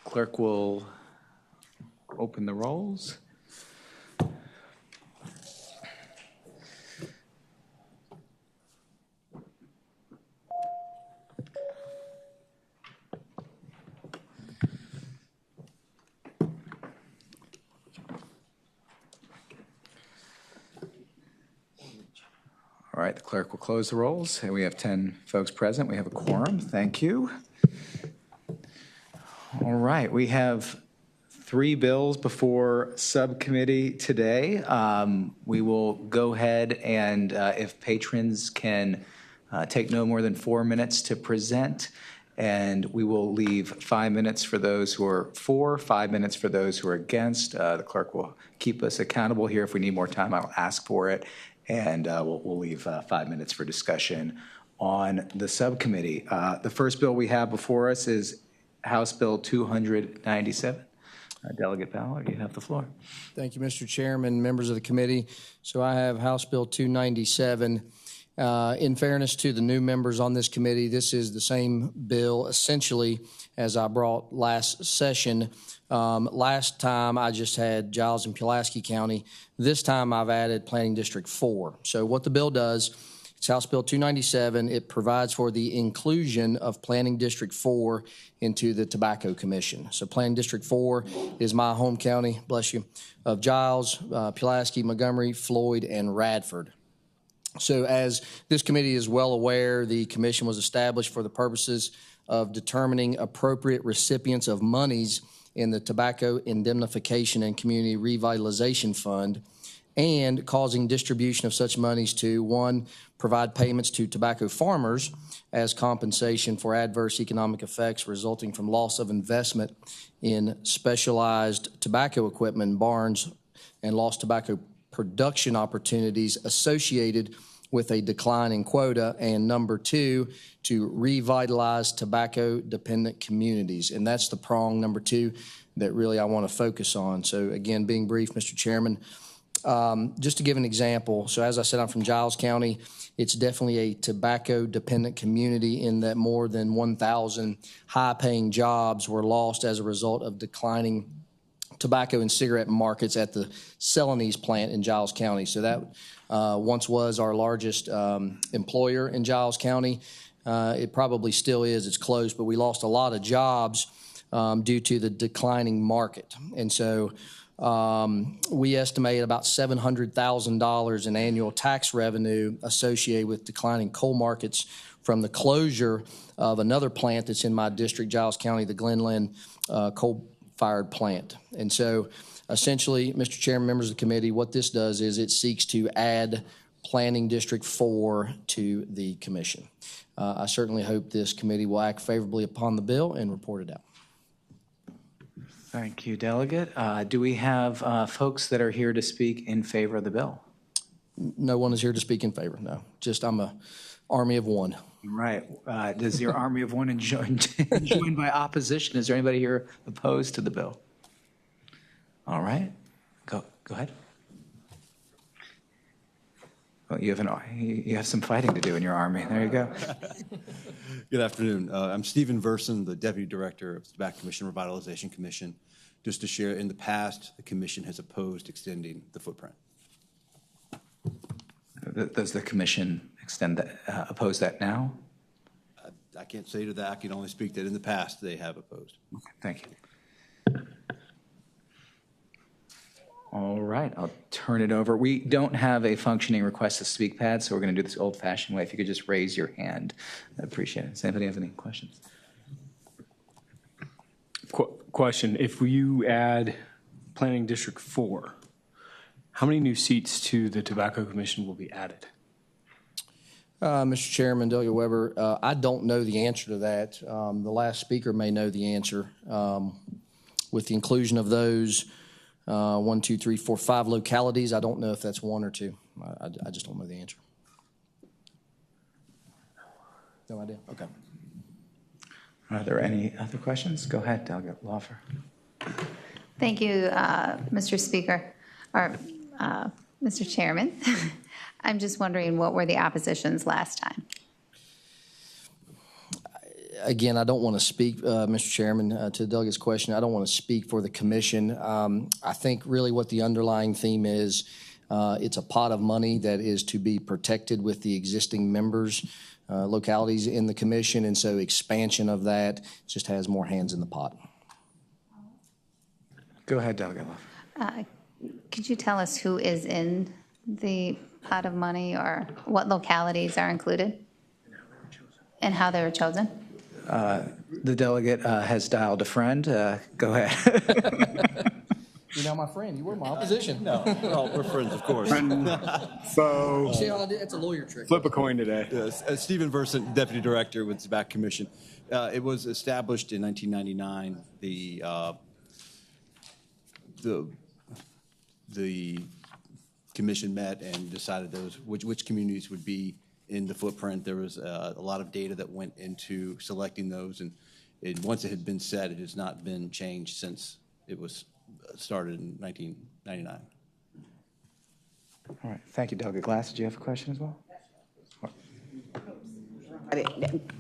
Clerk will open the rolls. All right, the clerk will close the rolls, and we have 10 folks present. We have a quorum. Thank you. All right, we have 3 bills before subcommittee today. We will go ahead and if patrons can take no more than 4 minutes to present, and we will leave 5 minutes for those who are for, 5 minutes for those who are against. The clerk will keep us accountable here. If we need more time, I'll ask for it, and we'll leave 5 minutes for discussion on the subcommittee. The first bill we have before us is House Bill 297. Delegate Ballard, you have the floor. Thank you, Mr. Chairman, members of the committee. So I have House Bill 297. In fairness to the new members on this committee, this is the same bill essentially as I brought last session. Last time I just had Giles and Pulaski County. This time I've added Planning District 4. So what the bill does, it's House Bill 297. It provides for the inclusion of Planning District 4 into the Tobacco Commission. So Planning District 4 is my home county, bless you, of Giles, Pulaski, Montgomery, Floyd, and Radford. So as this committee is well aware, the commission was established for the purposes of determining appropriate recipients of monies in the Tobacco Indemnification and Community Revitalization Fund, and causing distribution of such monies to, 1, provide payments to tobacco farmers as compensation for adverse economic effects resulting from loss of investment in specialized tobacco equipment, barns, and lost tobacco production opportunities associated with a decline in quota, and number 2, to revitalize tobacco-dependent communities. And that's the prong number 2 that really I want to focus on. So again, being brief, Mr. Chairman, just to give an example, so as I said, I'm from Giles County. It's definitely a tobacco-dependent community in that more than 1,000 high-paying jobs were lost as a result of declining tobacco and cigarette markets at the Celanese plant in Giles County. So that once was our largest employer in Giles County. It probably still is. It's closed, but we lost a lot of jobs due to the declining market. And so we estimate about $700,000 in annual tax revenue associated with declining coal markets from the closure of another plant that's in my district, Giles County, the Glenlyn coal-fired plant. And so essentially, Mr. Chairman, members of the committee, what this does is it seeks to add Planning District 4 to the commission. I certainly hope this committee will act favorably upon the bill and report it out. Thank you, Delegate. Do we have folks that are here to speak in favor of the bill? No one is here to speak in favor, no. Just I'm a army of one. Right. Does your army of one joined by opposition? Is there anybody here opposed to the bill? All right. Go ahead. Well, you have some fighting to do in your army. There you go. Good afternoon. I'm Stephen Verson, the Deputy Director of the Tobacco Commission Revitalization Commission. Just to share, in the past, the Commission has opposed extending the footprint. Does the Commission oppose that now? I can't say to that. I can only speak that in the past they have opposed. Okay, thank you. All right, I'll turn it over. We don't have a functioning request to speak pad, so we're going to do this old-fashioned way. If you could just raise your hand, I'd appreciate it. Does anybody have any questions? Question, if you add Planning District 4, how many new seats to the Tobacco Commission will be added? Mr. Chairman, Delegate Weber, I don't know the answer to that. The last speaker may know the answer. With the inclusion of those 1, 2, 3, 4, 5 localities, I don't know if that's 1 or 2. I just don't know the answer. No idea. Okay. Are there any other questions? Go ahead, Delegate Laufer. Thank you, Mr. Speaker, or Mr. Chairman. I'm just wondering, what were the oppositions last time? Again, I don't want to speak, Mr. Chairman, to the delegate's question. I don't want to speak for the commission. I think really what the underlying theme is, it's a pot of money that is to be protected with the existing members, localities in the commission, and so expansion of that just has more hands in the pot. Go ahead, Delegate Love. Could you tell us who is in the pot of money or what localities are included and how they were chosen? The delegate has dialed a friend. Go ahead. You're now my friend. You were my opposition. No, we're friends, of course. So See how I did? That's a lawyer trick. flip a coin today. Stephen Versant, Deputy Director with the Tobacco Commission. It was established in 1999. The commission met and decided which communities would be in the footprint. There was a lot of data that went into selecting those, and once it had been set, it has not been changed since it was started in 1999. All right. Thank you, Delegate Glass. Did you have a question as well?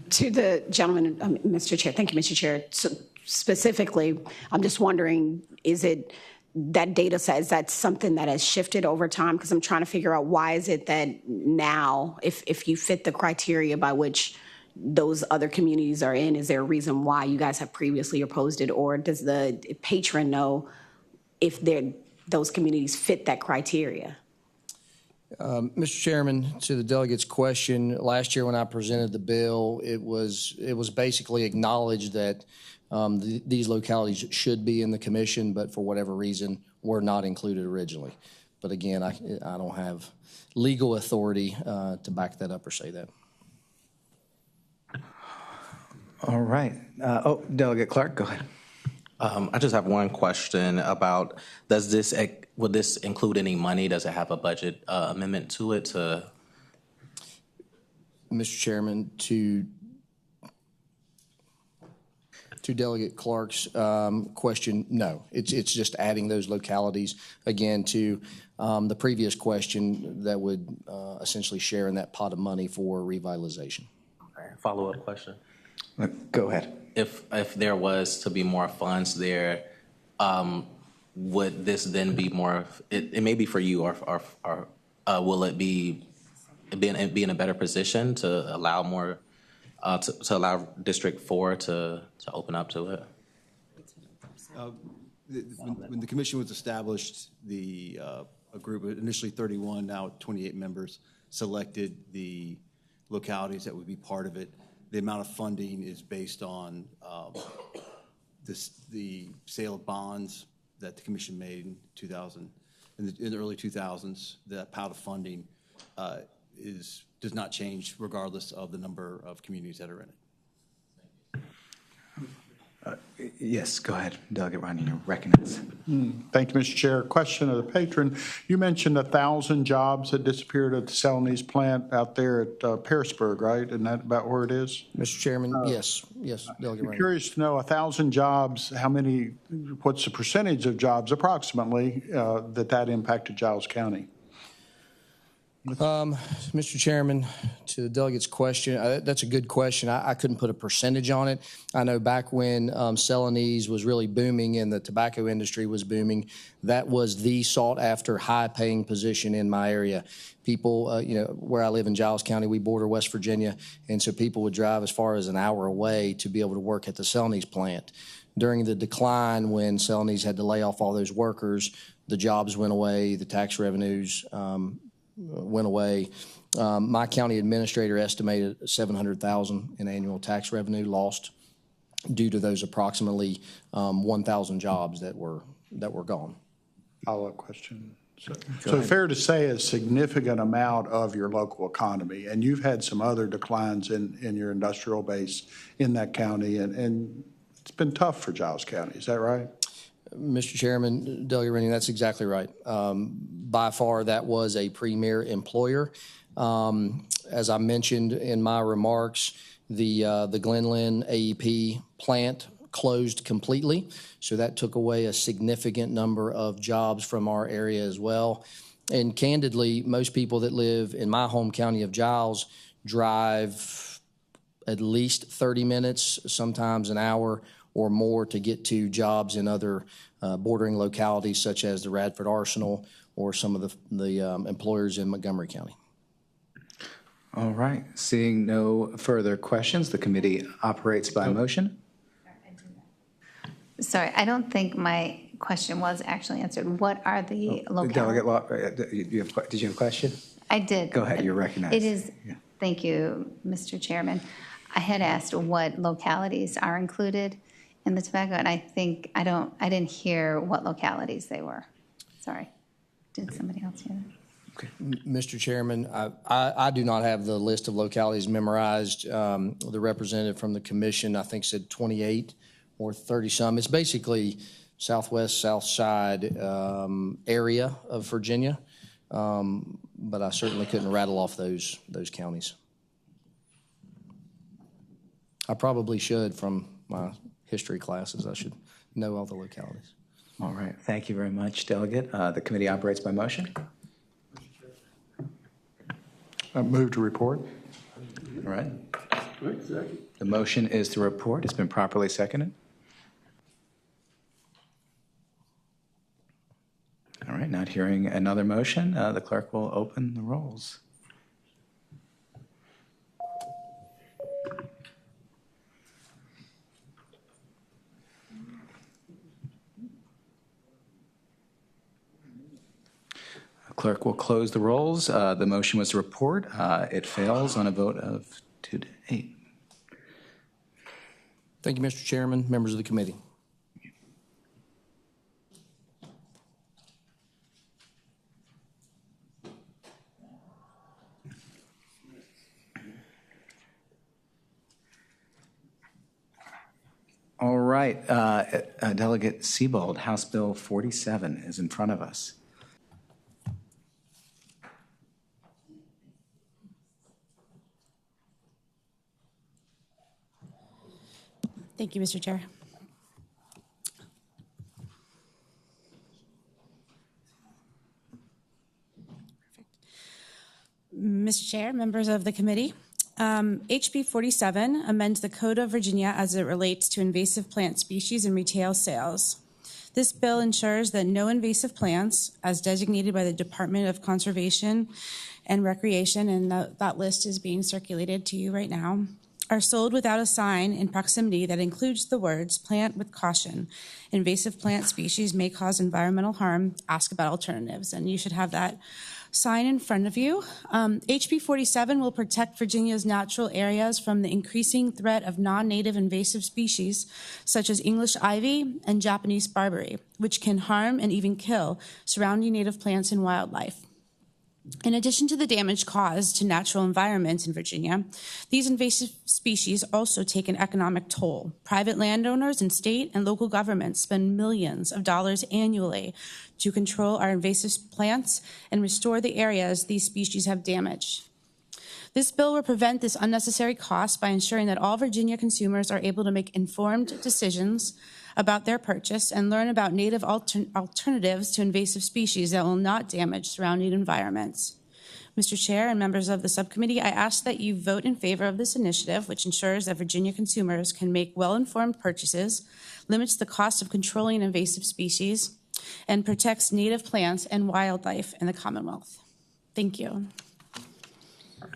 To the gentleman, Mr. Chair, thank you, Mr. Chair. So specifically, I'm just wondering, is it that data set, is that something that has shifted over time? Because I'm trying to figure out why is it that now, if you fit the criteria by which those other communities are in, is there a reason why you guys have previously opposed it? Or does the patron know if those communities fit that criteria? Mr. Chairman, to the delegate's question, last year when I presented the bill, it was basically acknowledged that these localities should be in the commission, but for whatever reason were not included originally. But again, I don't have legal authority to back that up or say that. All right. Delegate Clark, go ahead. I just have one question about, would this include any money? Does it have a budget amendment to it? Mr. Chairman, to Delegate Clark's question, no. It's just adding those localities, again, to the previous question that would essentially share in that pot of money for revitalization. Okay. Follow-up question. Go ahead. If there was to be more funds there, would this then be more? It may be for you, or will it be in a better position to allow more, to allow District 4 to open up to it? When the commission was established, a group of initially 31, now 28 members, selected the localities that would be part of it. The amount of funding is based on the sale of bonds that the commission made in 2000. In the early 2000s, that pot of funding does not change regardless of the number of communities that are in it. Yes, go ahead, Delegate Ryan, you're recognized. Thank you, Mr. Chair. Question of the patron. You mentioned 1,000 jobs that disappeared at the Celanese plant out there at Pearisburg, right? Isn't that about where it is? Mr. Chairman, yes, Delegate I'm Ryan. curious to know, 1,000 jobs, what's the percentage of jobs approximately that impacted Giles County? Mr. Chairman, to the delegate's question, that's a good question. I couldn't put a percentage on it. I know back when Celanese was really booming and the tobacco industry was booming, that was the sought-after, high-paying position in my area. People, where I live in Giles County, we border West Virginia, and so people would drive as far as an hour away to be able to work at the Celanese plant. During the decline, when Celanese had to lay off all those workers, the jobs went away, the tax revenues went away. My county administrator estimated $700,000 in annual tax revenue lost due to those approximately 1,000 jobs that were gone. Follow-up question. So fair to say a significant amount of your local economy, and you've had some other declines in your industrial base in that county, and it's been tough for Giles County. Is that right? Mr. Chairman, Delegate Rennie, that's exactly right. By far, that was a premier employer. As I mentioned in my remarks, the Glenlyn AEP plant closed completely, so that took away a significant number of jobs from our area as well. And candidly, most people that live in my home county of Giles drive at least 30 minutes, sometimes an hour or more to get to jobs in other bordering localities such as the Radford Arsenal or some of the employers in Montgomery County. All right. Seeing no further questions, the committee operates by motion. Sorry, I don't think my question was actually answered. What are the localities? Delegate Law, did you have a question? I did. Go ahead, you're recognized. It is, thank you, Mr. Chairman. I had asked what localities are included in the tobacco, and I think, I didn't hear what localities they were. Sorry. Did somebody else hear that? Okay. Mr. Chairman, I do not have the list of localities memorized. The representative from the commission, I think, said 28 or 30-some. It's basically southwest, south side area of Virginia, but I certainly couldn't rattle off those counties. I probably should from my history classes. I should know all the localities. All right. Thank you very much, Delegate. The committee operates by motion. Move to report. All right. The motion is to report. It's been properly seconded. All right. Not hearing another motion, the clerk will open the rolls. Clerk will close the rolls. The motion was to report. It fails on a vote of 2 to 8. Thank you, Mr. Chairman, members of the committee. All right. Delegate Siebold, House Bill 47 is in front of us. Thank you, Mr. Chair. Mr. Chair, members of the committee, HB 47 amends the Code of Virginia as it relates to invasive plant species and retail sales. This bill ensures that no invasive plants, as designated by the Department of Conservation and Recreation, and that list is being circulated to you right now, are sold without a sign in proximity that includes the words "plant with caution. Invasive plant species may cause environmental harm. Ask about alternatives." And you should have that sign in front of you. HB 47 will protect Virginia's natural areas from the increasing threat of non-native invasive species such as English ivy and Japanese barberry, which can harm and even kill surrounding native plants and wildlife. In addition to the damage caused to natural environments in Virginia, these invasive species also take an economic toll. Private landowners and state and local governments spend millions of dollars annually to control our invasive plants and restore the areas these species have damaged. This bill will prevent this unnecessary cost by ensuring that all Virginia consumers are able to make informed decisions about their purchase and learn about native alternatives to invasive species that will not damage surrounding environments. Mr. Chair and members of the subcommittee, I ask that you vote in favor of this initiative, which ensures that Virginia consumers can make well-informed purchases, limits the cost of controlling invasive species, and protects native plants and wildlife in the Commonwealth. Thank you.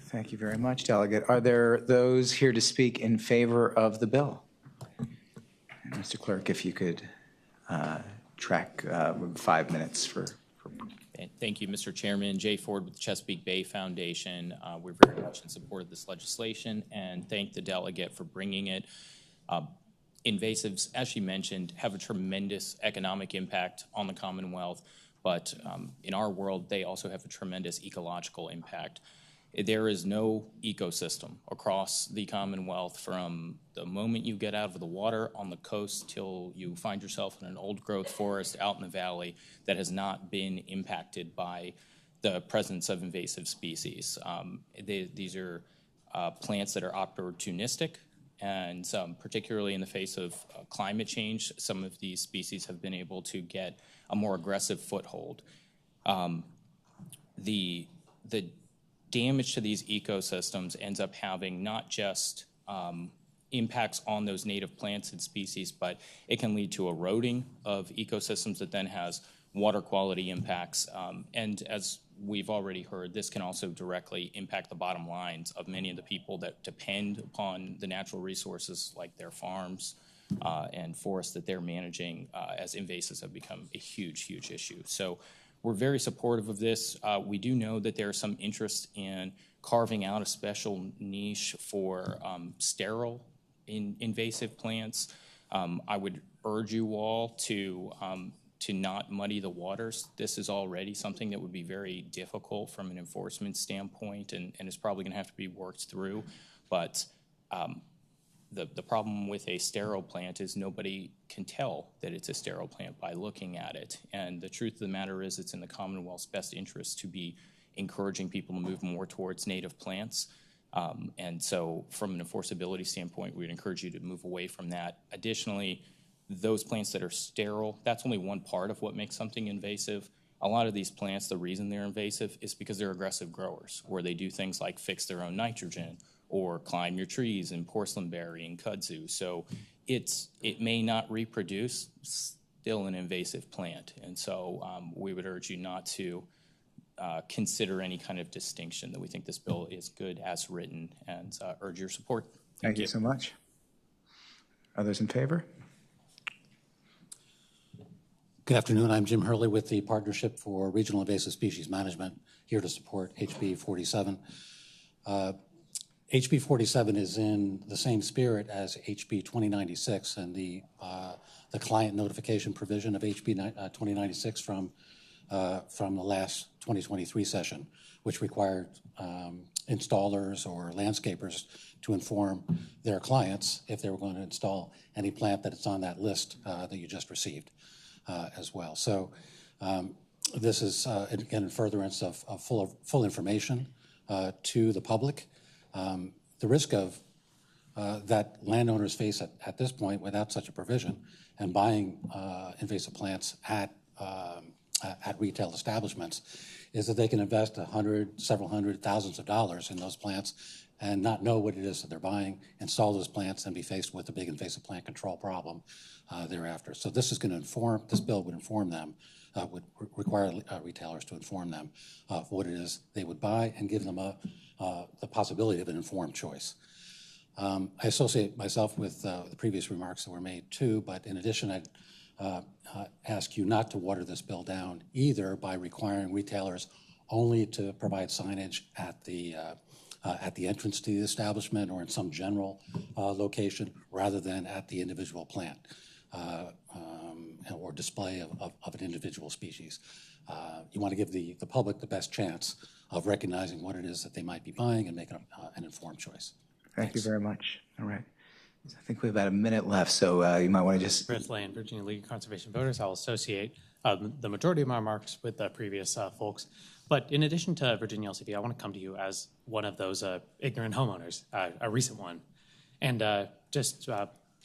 Thank you very much, Delegate. Are there those here to speak in favor of the bill? Mr. Clerk, if you could track 5 minutes for. Thank you, Mr. Chairman. Jay Ford with the Chesapeake Bay Foundation. We're very much in support of this legislation and thank the delegate for bringing it. Invasives, as she mentioned, have a tremendous economic impact on the Commonwealth, but in our world, they also have a tremendous ecological impact. There is no ecosystem across the Commonwealth from the moment you get out of the water on the coast till you find yourself in an old-growth forest out in the valley that has not been impacted by the presence of invasive species. These are plants that are opportunistic, and particularly in the face of climate change, some of these species have been able to get a more aggressive foothold. The damage to these ecosystems ends up having not just impacts on those native plants and species, but it can lead to eroding of ecosystems that then has water quality impacts. And as we've already heard, this can also directly impact the bottom lines of many of the people that depend upon the natural resources like their farms and forests that they're managing, as invasives have become a huge, huge issue. So we're very supportive of this. We do know that there's some interest in carving out a special niche for sterile invasive plants. I would urge you all to not muddy the waters. This is already something that would be very difficult from an enforcement standpoint, and is probably going to have to be worked through. But the problem with a sterile plant is nobody can tell that it's a sterile plant by looking at it. And the truth of the matter is it's in the Commonwealth's best interest to be encouraging people to move more towards native plants. And so from an enforceability standpoint, we'd encourage you to move away from that. Additionally, those plants that are sterile, that's only one part of what makes something invasive. A lot of these plants, the reason they're invasive is because they're aggressive growers, where they do things like fix their own nitrogen or climb your trees in porcelainberry and kudzu. So it may not reproduce, still an invasive plant. And so we would urge you not to consider any kind of distinction, that we think this bill is good as written, and urge your support. Thank you so much. Others in favor? Good afternoon. I'm Jim Hurley with the Partnership for Regional Invasive Species Management, here to support HB 47. HB 47 is in the same spirit as HB 2096 and the client notification provision of HB 2096 from the last 2023 session, which required installers or landscapers to inform their clients if they were going to install any plant that's on that list that you just received as well. So this is, again, in furtherance of full information to the public. The risk of that landowners face at this point without such a provision and buying invasive plants at retail establishments is that they can invest several hundred, thousands of dollars in those plants and not know what it is that they're buying, install those plants, and be faced with a big invasive plant control problem thereafter. So this bill would inform them, would require retailers to inform them of what it is they would buy and give them the possibility of an informed choice. I associate myself with the previous remarks that were made too, but in addition, I'd ask you not to water this bill down either by requiring retailers only to provide signage at the entrance to the establishment or in some general location rather than at the individual plant or display of an individual species. You want to give the public the best chance of recognizing what it is that they might be buying and making an informed choice. Thank you very much. All right. I think we have about a minute left, so you might want to just... Chris Lane, Virginia League of Conservation Voters. I'll associate the majority of my remarks with the previous folks. But in addition to Virginia LCV, I want to come to you as one of those ignorant homeowners, a recent one, and just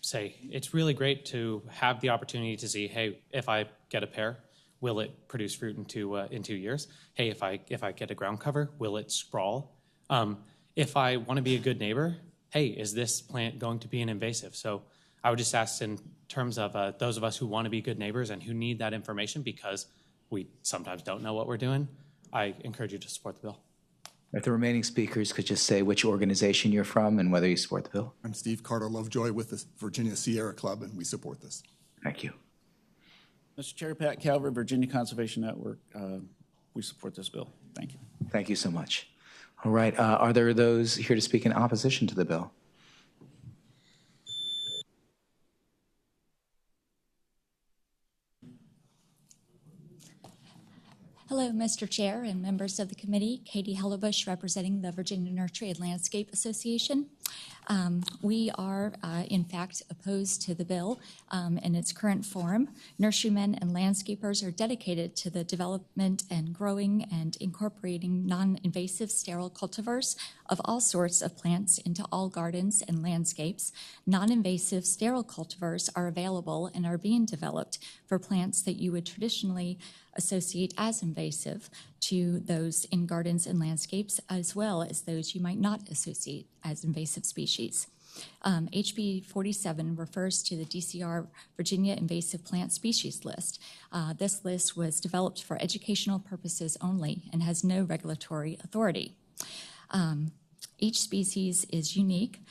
say it's really great to have the opportunity to see, hey, if I get a pear, will it produce fruit in 2 years? Hey, if I get a ground cover, will it sprawl? If I want to be a good neighbor, hey, is this plant going to be an invasive? So I would just ask in terms of those of us who want to be good neighbors and who need that information because we sometimes don't know what we're doing, I encourage you to support the bill. If the remaining speakers could just say which organization you're from and whether you support the bill. I'm Steve Carter Lovejoy with the Virginia Sierra Club, and we support this. Thank you. Mr. Chair, Pat Calvert, Virginia Conservation Network. We support this bill. Thank you. Thank you so much. All right. Are there those here to speak in opposition to the bill? Hello, Mr. Chair and members of the committee. Katie Hellebush, representing the Virginia Nursery and Landscape Association. We are, in fact, opposed to the bill in its current form. Nurserymen and landscapers are dedicated to the development and growing and incorporating non-invasive sterile cultivars of all sorts of plants into all gardens and landscapes. Non-invasive sterile cultivars are available and are being developed for plants that you would traditionally associate as invasive to those in gardens and landscapes, as well as those you might not associate as invasive species. HB 47 refers to the DCR Virginia Invasive Plant Species List. This list was developed for educational purposes only and has no regulatory authority. Each species is unique.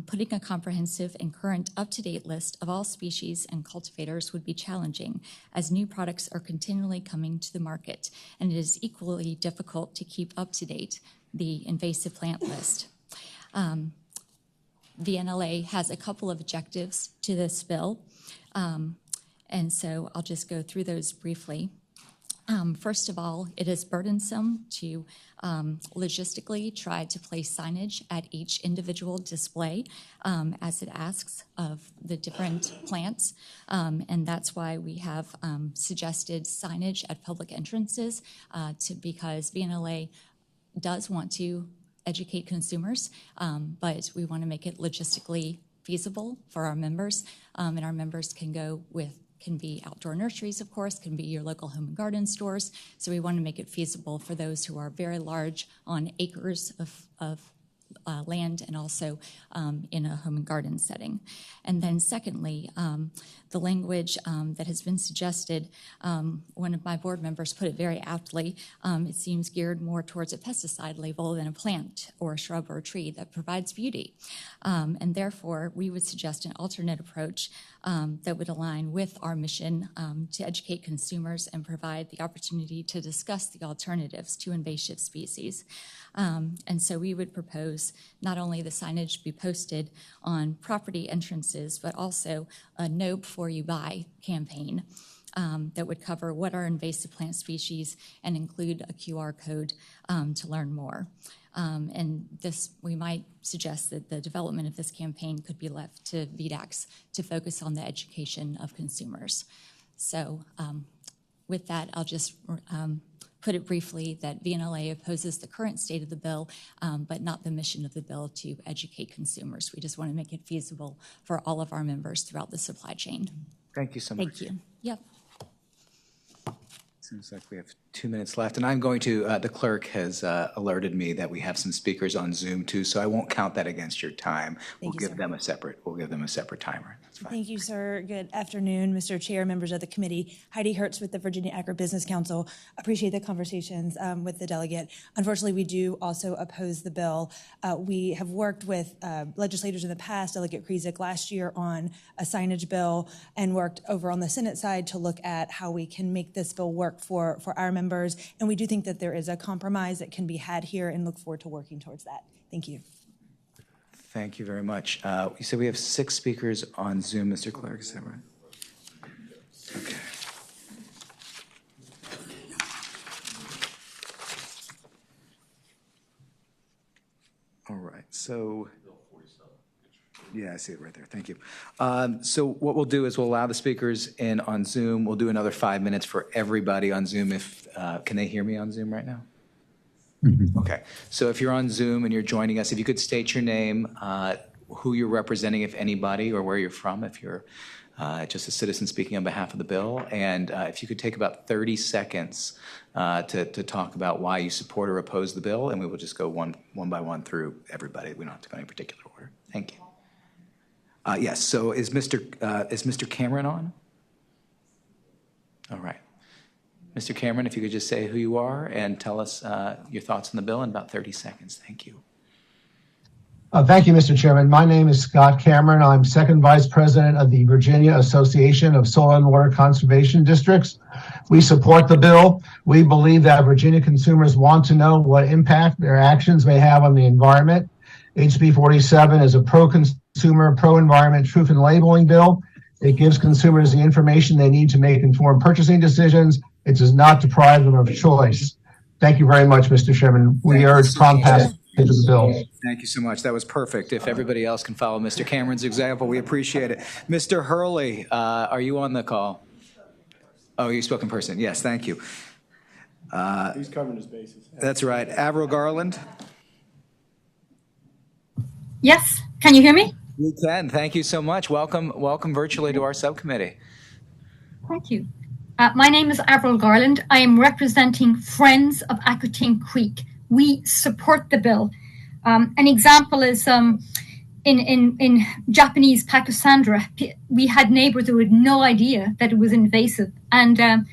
Putting a comprehensive and current up-to-date list of all species and cultivators would be challenging, as new products are continually coming to the market, and it is equally difficult to keep up-to-date the invasive plant list. VNLA has a couple of objectives to this bill, and so I'll just go through those briefly. First of all, it is burdensome to logistically try to place signage at each individual display as it asks of the different plants, and that's why we have suggested signage at public entrances because VNLA does want to educate consumers, but we want to make it logistically feasible for our members, and our members can be outdoor nurseries, of course, can be your local home and garden stores. So we want to make it feasible for those who are very large on acres of land and also in a home and garden setting. And then secondly, the language that has been suggested, one of my board members put it very aptly, it seems geared more towards a pesticide label than a plant or a shrub or a tree that provides beauty. And therefore, we would suggest an alternate approach that would align with our mission to educate consumers and provide the opportunity to discuss the alternatives to invasive species. And so we would propose not only the signage be posted on property entrances, but also a Know Before You Buy campaign that would cover what are invasive plant species and include a QR code to learn more. And this, we might suggest that the development of this campaign could be left to VDACs to focus on the education of consumers. So with that, I'll just put it briefly that VNLA opposes the current state of the bill, but not the mission of the bill to educate consumers. We just want to make it feasible for all of our members throughout the supply chain. Thank you so much. Thank you. Yep. Seems like we have 2 minutes left, and I'm going to, the clerk has alerted me that we have some speakers on Zoom too, so I won't count that against your time. We'll give them a separate timer. That's fine. Thank you, sir. Good afternoon, Mr. Chair, members of the committee. Heidi Hertz with the Virginia Agribusiness Council. Appreciate the conversations with the delegate. Unfortunately, we do also oppose the bill. We have worked with legislators in the past, Delegate Krizik last year on a signage bill, and worked over on the Senate side to look at how we can make this bill work for our members. And we do think that there is a compromise that can be had here and look forward to working towards that. Thank you. Thank you very much. You said we have 6 speakers on Zoom, Mr. Clerk, is that right? Okay. All right, so, yeah, I see it right there. Thank you. So what we'll do is we'll allow the speakers in on Zoom. We'll do another 5 minutes for everybody on Zoom. Can they hear me on Zoom right now? Mm-hmm. Okay. So if you're on Zoom and you're joining us, if you could state your name, who you're representing, if anybody, or where you're from, if you're just a citizen speaking on behalf of the bill, and if you could take about 30 seconds to talk about why you support or oppose the bill, and we will just go one by one through everybody. We don't have to go in any particular order. Thank you. Yes, so is Mr. Cameron on? All right. Mr. Cameron, if you could just say who you are and tell us your thoughts on the bill in about 30 seconds. Thank you. Thank you, Mr. Chairman. My name is Scott Cameron. I'm second vice president of the Virginia Association of Soil and Water Conservation Districts. We support the bill. We believe that Virginia consumers want to know what impact their actions may have on the environment. HB 47 is a pro-consumer, pro-environment truth in labeling bill. It gives consumers the information they need to make informed purchasing decisions. It does not deprive them of choice. Thank you very much, Mr. Chairman. We urge prompt passage of the bill. Thank you so much. That was perfect. If everybody else can follow Mr. Cameron's example, we appreciate it. Mr. Hurley, are you on the call? Oh, you spoke in person. Yes, thank you. He's covering his bases. That's right. Avril Garland? Yes. Can you hear me? We can. Thank you so much. Welcome virtually to our subcommittee. Thank you. My name is Avril Garland. I am representing Friends of Aquitaine Creek. We support the bill. An example is in Japanese Pachysandra, we had neighbors who had no idea that it was invasive. And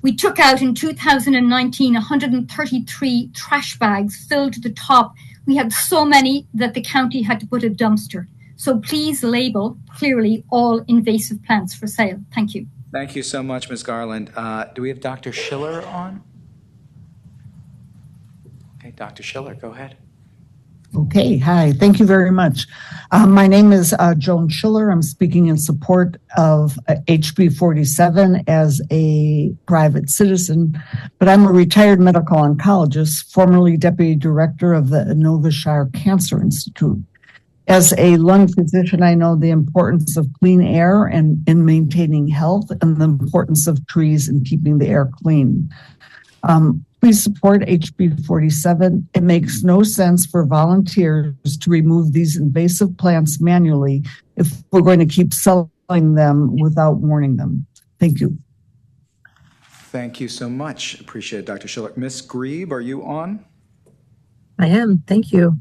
we took out in 2019 133 trash bags filled to the top. We had so many that the county had to put a dumpster. So please label clearly all invasive plants for sale. Thank you. Thank you so much, Ms. Garland. Do we have Dr. Schiller on? Okay, Dr. Schiller, go ahead. Okay, hi, thank you very much. My name is Joan Schiller. I'm speaking in support of HB 47 as a private citizen, but I'm a retired medical oncologist, formerly deputy director of the Nova Shire Cancer Institute. As a lung physician, I know the importance of clean air and in maintaining health and the importance of trees and keeping the air clean. Please support HB 47. It makes no sense for volunteers to remove these invasive plants manually if we're going to keep selling them without warning them. Thank you. Thank you so much. Appreciate it, Dr. Schiller. Ms. Grebe, are you on? I am. Thank you.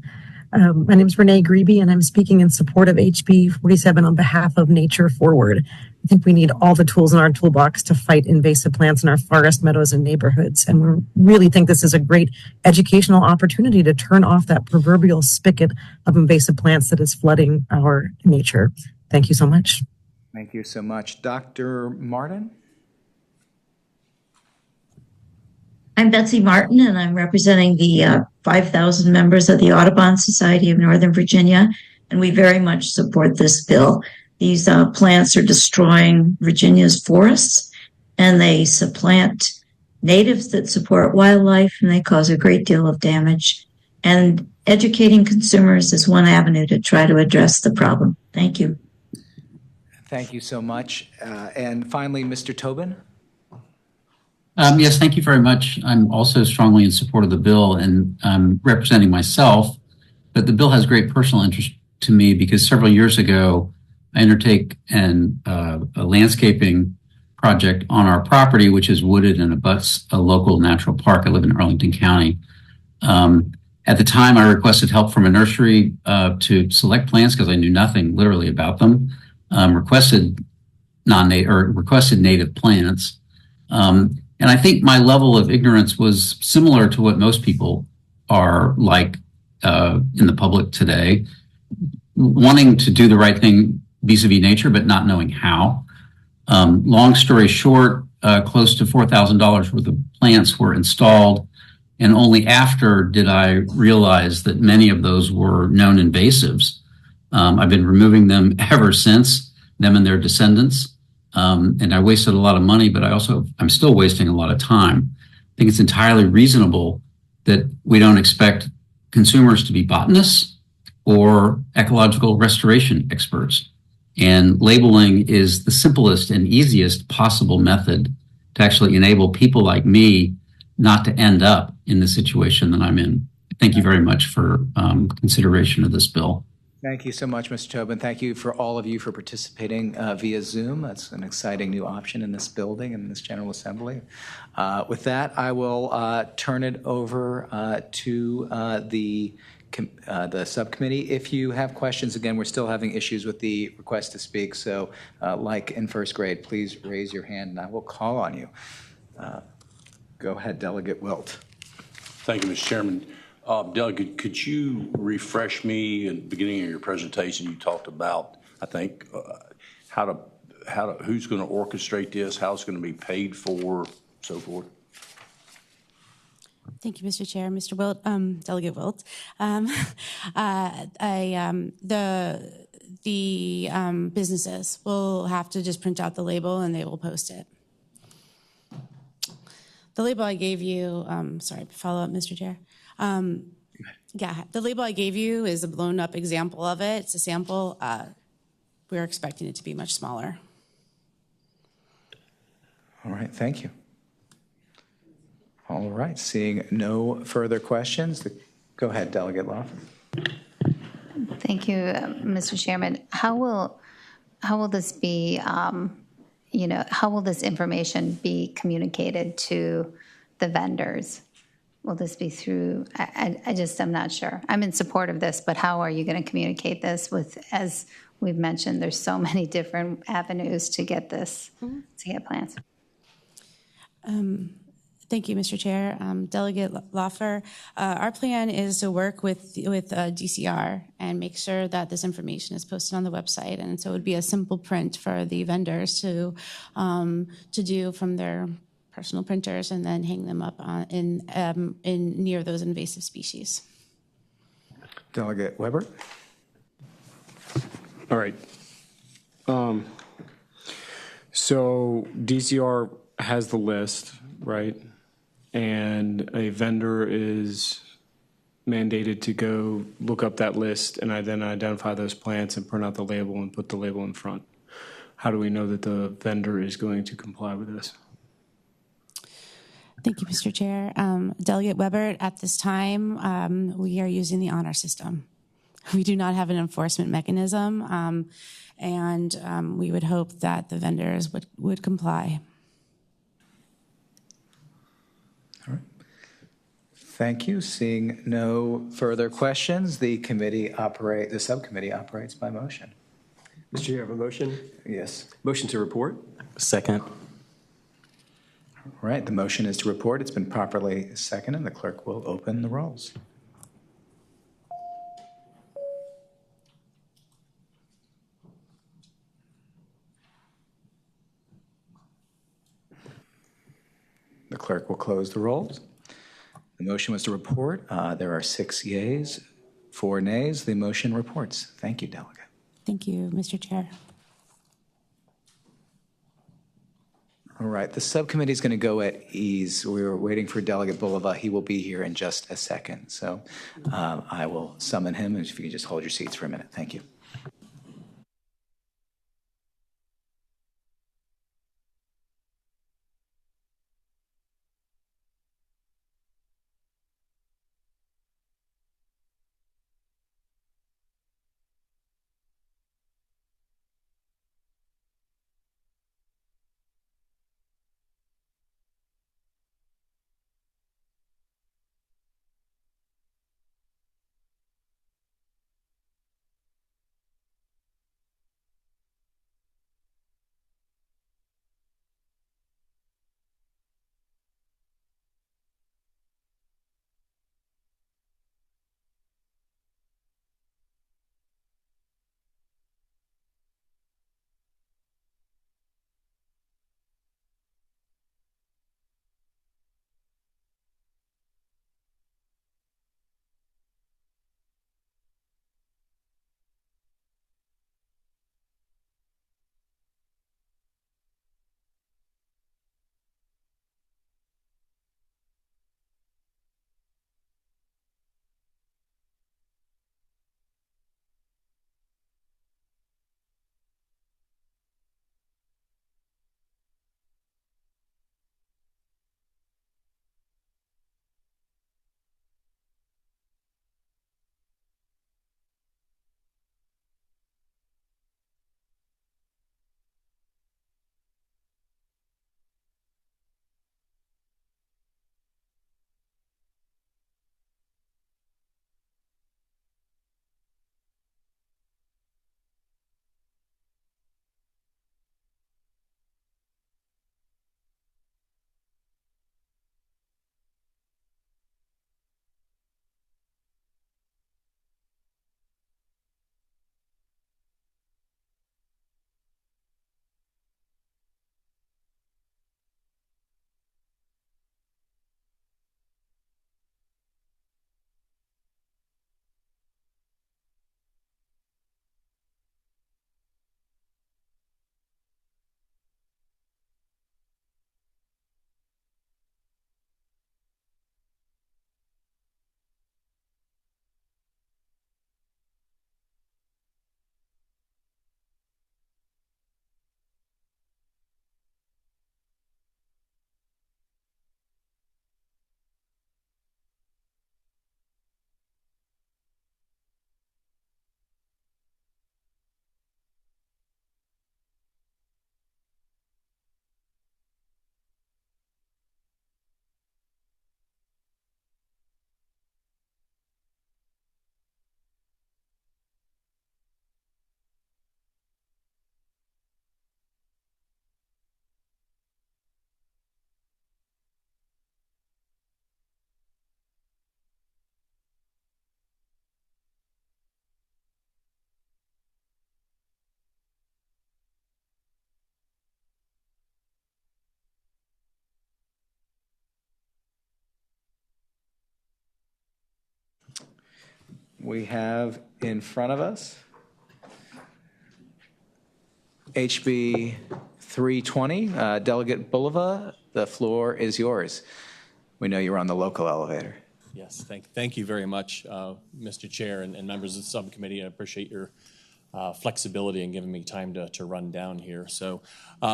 My name is Renee Grebe, and I'm speaking in support of HB 47 on behalf of Nature Forward. I think we need all the tools in our toolbox to fight invasive plants in our forest, meadows, and neighborhoods. And we really think this is a great educational opportunity to turn off that proverbial spigot of invasive plants that is flooding our nature. Thank you so much. Thank you so much. Dr. Martin? I'm Betsy Martin, and I'm representing the 5,000 members of the Audubon Society of Northern Virginia, and we very much support this bill. These plants are destroying Virginia's forests, and they supplant natives that support wildlife, and they cause a great deal of damage. And educating consumers is one avenue to try to address the problem. Thank you. Thank you so much. And finally, Mr. Tobin? Yes, thank you very much. I'm also strongly in support of the bill, and I'm representing myself, but the bill has great personal interest to me because several years ago, I undertake a landscaping project on our property, which is wooded and abuts a local natural park. I live in Arlington County. At the time, I requested help from a nursery to select plants because I knew nothing literally about them. Requested native plants. And I think my level of ignorance was similar to what most people are like in the public today, wanting to do the right thing vis-a-vis nature, but not knowing how. Long story short, close to $4,000 worth of plants were installed, and only after did I realize that many of those were known invasives. I've been removing them ever since, them and their descendants. And I wasted a lot of money, but I'm still wasting a lot of time. I think it's entirely reasonable that we don't expect consumers to be botanists or ecological restoration experts. And labeling is the simplest and easiest possible method to actually enable people like me not to end up in the situation that I'm in. Thank you very much for consideration of this bill. Thank you so much, Mr. Tobin. Thank you for all of you for participating via Zoom. That's an exciting new option in this building and in this General Assembly. With that, I will turn it over to the subcommittee. If you have questions, again, we're still having issues with the request to speak. So like in first grade, please raise your hand and I will call on you. Go ahead, Delegate Wilt. Thank you, Mr. Chairman. Delegate, could you refresh me at the beginning of your presentation? You talked about, I think, who's going to orchestrate this, how it's going to be paid for, so forth. Thank you, Mr. Chair. Mr. Wilt, Delegate Wilt. The businesses will have to just print out the label and they will post it. The label I gave you, sorry, follow up, Mr. Chair. Yeah, the label I gave you is a blown up example of it. It's a sample. We're expecting it to be much smaller. All right, thank you. All right, seeing no further questions, go ahead, Delegate Lawson. Thank you, Mr. Chairman. How will this be, how will this information be communicated to the vendors? Will this be through, I'm not sure. I'm in support of this, but how are you going to communicate this with, as we've mentioned, there's so many different avenues to get this, to get plans? Thank you, Mr. Chair. Delegate Loffer, our plan is to work with DCR and make sure that this information is posted on the website. And so it would be a simple print for the vendors to do from their personal printers and then hang them up in near those invasive species. Delegate Weber. All right. So DCR has the list, right? And a vendor is mandated to go look up that list and I then identify those plants and print out the label and put the label in front. How do we know that the vendor is going to comply with this? Thank you, Mr. Chair. Delegate Weber, at this time, we are using the honor system. We do not have an enforcement mechanism, and we would hope that the vendors would comply. All right. Thank you. Seeing no further questions, the subcommittee operates by motion. Mr. Chair, I have a motion. Yes. Motion to report. Second. All right. The motion is to report. It's been properly seconded. The clerk will open the rolls. The clerk will close the rolls. The motion was to report. There are 6 yeas, 4 nays. The motion reports. Thank you, Delegate. Thank you, Mr. Chair. All right. The subcommittee is going to go at ease. We were waiting for Delegate Bulova. He will be here in just a second. So I will summon him. And if you could just hold your seats for a minute. Thank you. we have in front of us HB 320, Delegate Bulova, the floor is yours. We know you're on the local elevator. Yes, thank you very much, Mr. Chair and members of the subcommittee. I appreciate your flexibility in giving me time to run down here. So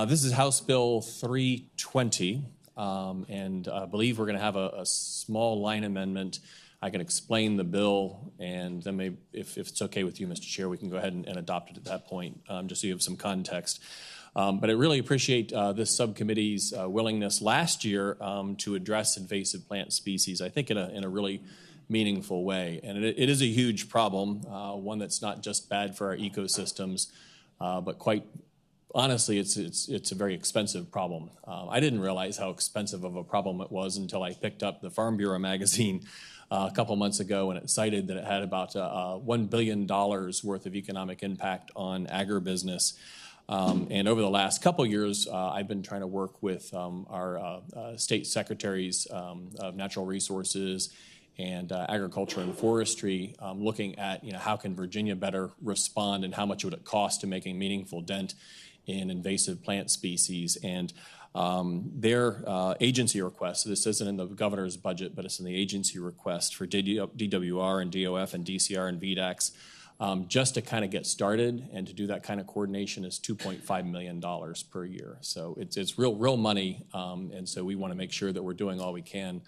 this is House Bill 320, and I believe we're going to have a small line amendment. I can explain the bill, and then maybe if it's okay with you, Mr. Chair, we can go ahead and adopt it at that point, just so you have some context. But I really appreciate this subcommittee's willingness last year to address invasive plant species, I think in a really meaningful way. And it is a huge problem, one that's not just bad for our ecosystems, but quite honestly, it's a very expensive problem. I didn't realize how expensive of a problem it was until I picked up the Farm Bureau magazine a couple months ago, and it cited that it had about $1 billion worth of economic impact on agribusiness. And over the last couple years, I've been trying to work with our state secretaries of natural resources and agriculture and forestry, looking at how can Virginia better respond and how much would it cost to make a meaningful dent in invasive plant species. And their agency request, so this isn't in the governor's budget, but it's in the agency request for DWR and DOF and DCR and VDACs, just to kind of get started and to do that kind of coordination is $2.5 million per year. So it's real money, and so we want to make sure that we're doing all we can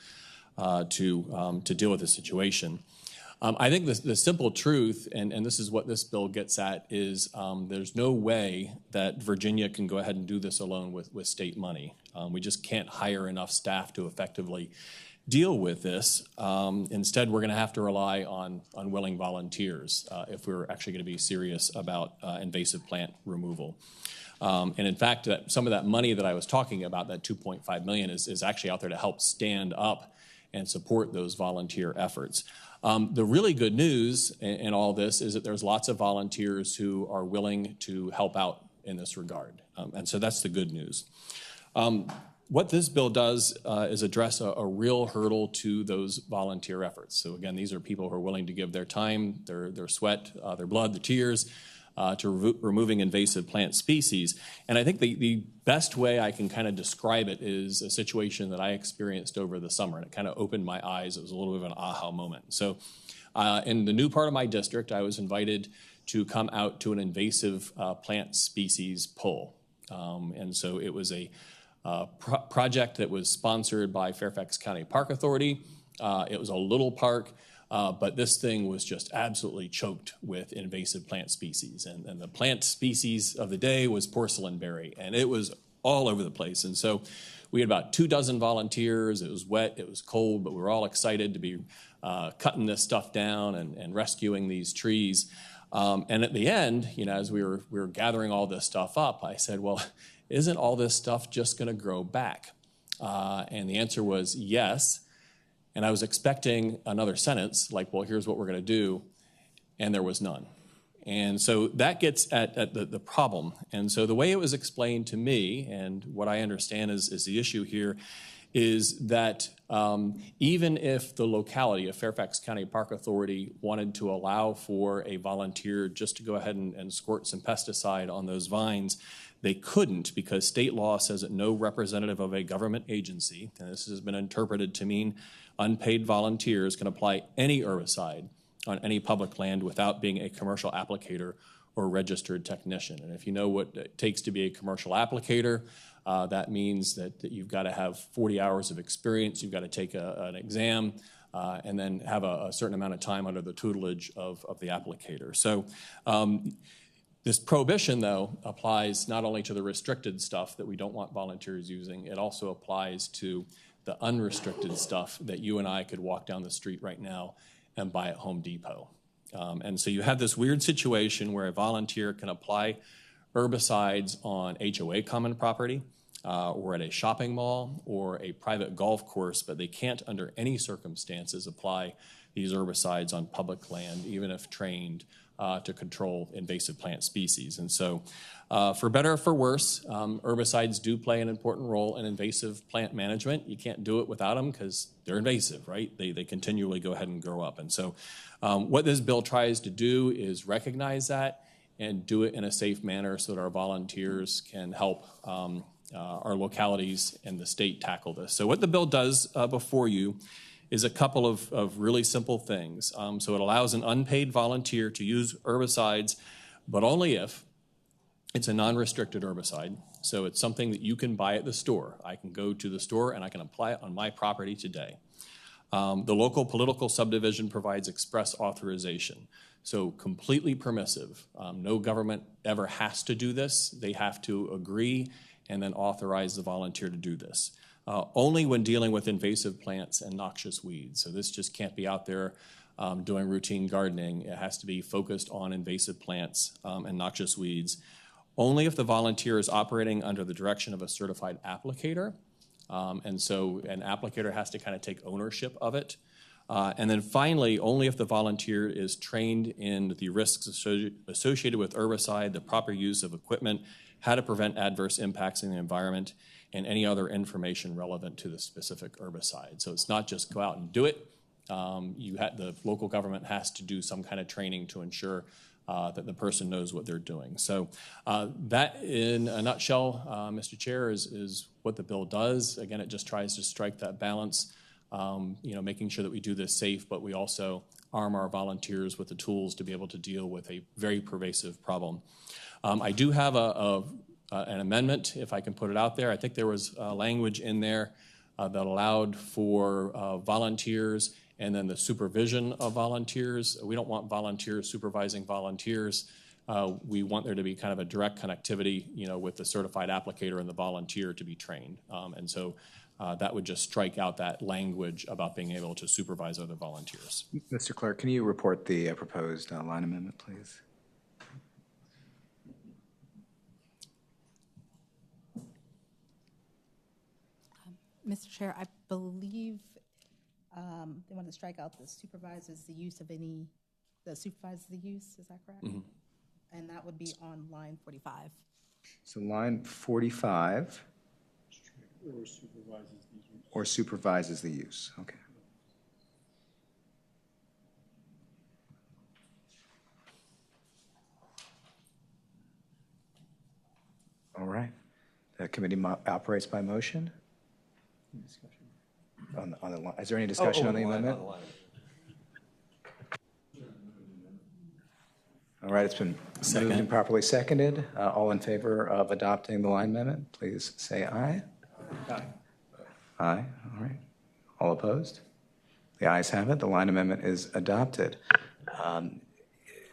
to deal with the situation. I think the simple truth, and this is what this bill gets at, is there's no way that Virginia can go ahead and do this alone with state money. We just can't hire enough staff to effectively deal with this. Instead, we're going to have to rely on willing volunteers if we're actually going to be serious about invasive plant removal. And in fact, some of that money that I was talking about, that $2.5 million, is actually out there to help stand up and support those volunteer efforts. The really good news in all this is that there's lots of volunteers who are willing to help out in this regard. And so that's the good news. What this bill does is address a real hurdle to those volunteer efforts. So again, these are people who are willing to give their time, their sweat, their blood, their tears, to removing invasive plant species. And I think the best way I can kind of describe it is a situation that I experienced over the summer, and it kind of opened my eyes. It was a little bit of an aha moment. So in the new part of my district, I was invited to come out to an invasive plant species pull. And so it was a project that was sponsored by Fairfax County Park Authority. It was a little park. But this thing was just absolutely choked with invasive plant species. And the plant species of the day was porcelain berry, and it was all over the place. And so we had about 24 volunteers. It was wet, it was cold, but we were all excited to be cutting this stuff down and rescuing these trees. And at the end, as we were gathering all this stuff up, I said, well, isn't all this stuff just going to grow back? And the answer was yes. And I was expecting another sentence like, well, here's what we're going to do, and there was none. And so that gets at the problem. And so the way it was explained to me, and what I understand is the issue here, is that even if the locality of Fairfax County Park Authority wanted to allow for a volunteer just to go ahead and squirt some pesticide on those vines, they couldn't, because state law says that no representative of a government agency, and this has been interpreted to mean unpaid volunteers, can apply any herbicide on any public land without being a commercial applicator or registered technician. And if you know what it takes to be a commercial applicator, that means that you've got to have 40 hours of experience, you've got to take an exam, and then have a certain amount of time under the tutelage of the applicator. So this prohibition, though, applies not only to the restricted stuff that we don't want volunteers using, it also applies to the unrestricted stuff that you and I could walk down the street right now and buy at Home Depot. And so you have this weird situation where a volunteer can apply herbicides on HOA common property or at a shopping mall or a private golf course, but they can't under any circumstances apply these herbicides on public land, even if trained to control invasive plant species. And so for better or for worse, herbicides do play an important role in invasive plant management. You can't do it without them because they're invasive, right? They continually go ahead and grow up. And so what this bill tries to do is recognize that and do it in a safe manner so that our volunteers can help our localities and the state tackle this. So what the bill does before you is a couple of really simple things. So it allows an unpaid volunteer to use herbicides, but only if it's a non-restricted herbicide. So it's something that you can buy at the store. I can go to the store and I can apply it on my property today. The local political subdivision provides express authorization. So completely permissive. No government ever has to do this. They have to agree and then authorize the volunteer to do this. Only when dealing with invasive plants and noxious weeds. So this just can't be out there doing routine gardening. It has to be focused on invasive plants and noxious weeds. Only if the volunteer is operating under the direction of a certified applicator. And so an applicator has to kind of take ownership of it. And then finally, only if the volunteer is trained in the risks associated with herbicide, the proper use of equipment, how to prevent adverse impacts in the environment, and any other information relevant to the specific herbicide. So it's not just go out and do it. The local government has to do some kind of training to ensure that the person knows what they're doing. So that, in a nutshell, Mr. Chair, is what the bill does. Again, it just tries to strike that balance, making sure that we do this safe, but we also arm our volunteers with the tools to be able to deal with a very pervasive problem. I do have an amendment, if I can put it out there. I think there was language in there that allowed for volunteers and then the supervision of volunteers. We don't want volunteers supervising volunteers. We want there to be kind of a direct connectivity, with the certified applicator and the volunteer to be trained. And so that would just strike out that language about being able to supervise other volunteers. Mr. Clerk, can you report the proposed line amendment, please? Mr. Chair, I believe they want to strike out the supervises the use, is that correct? Mm-hmm. And that would be on line 45. So line 45. Or supervises the use. Okay. All right. The committee operates by motion. On the line. Is there any discussion on the amendment? All right, it's been moved and properly seconded. All in favor of adopting the line amendment, please say aye. Aye. Aye. All right. All opposed? The ayes have it. The line amendment is adopted.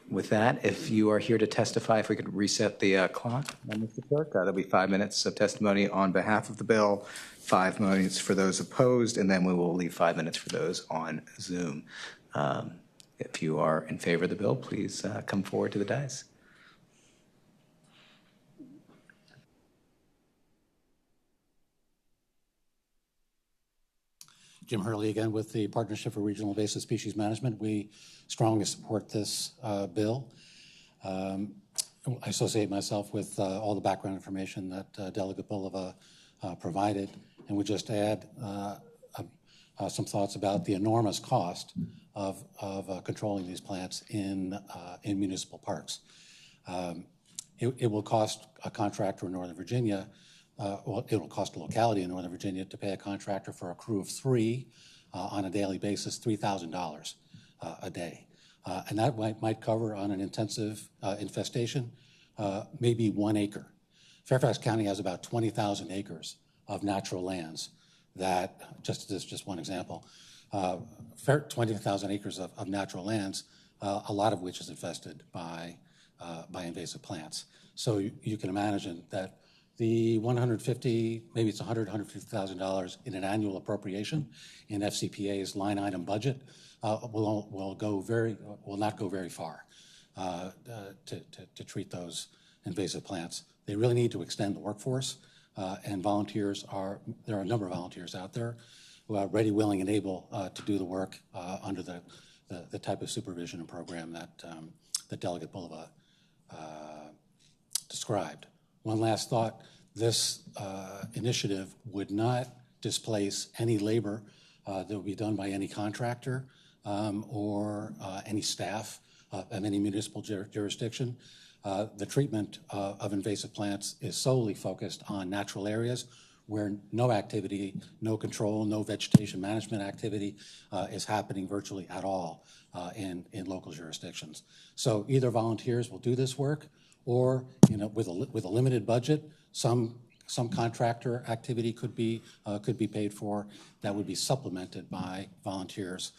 With that, if you are here to testify, if we could reset the clock, Mr. Clerk, there'll be 5 minutes of testimony on behalf of the bill, 5 minutes for those opposed, and then we will leave 5 minutes for those on Zoom. If you are in favor of the bill, please come forward to the dais. Jim Hurley again with the Partnership for Regional Invasive Species Management. We strongly support this bill. I associate myself with all the background information that Delegate Bulova provided, and would just add some thoughts about the enormous cost of controlling these plants in municipal parks. It will cost a contractor in Northern Virginia, it will cost a locality in Northern Virginia to pay a contractor for a crew of 3 on a daily basis, $3,000 a day. And that might cover on an intensive infestation, maybe 1 acre. Fairfax County has about 20,000 acres of natural lands that, just one example, 20,000 acres of natural lands, a lot of which is infested by invasive plants. So you can imagine that the maybe it's $150,000 in an annual appropriation in FCPA's line item budget will not go very far to treat those invasive plants. They really need to extend the workforce, and there are a number of volunteers out there who are ready, willing, and able to do the work under the the type of supervision and program that that Delegate Bulova described. One last thought, this initiative would not displace any labor that would be done by any contractor or any staff of any municipal jurisdiction. The treatment of invasive plants is solely focused on natural areas where no activity, no control, no vegetation management activity is happening virtually at all in local jurisdictions. So either volunteers will do this work, or with a limited budget, some contractor activity could be paid for that would be supplemented by volunteers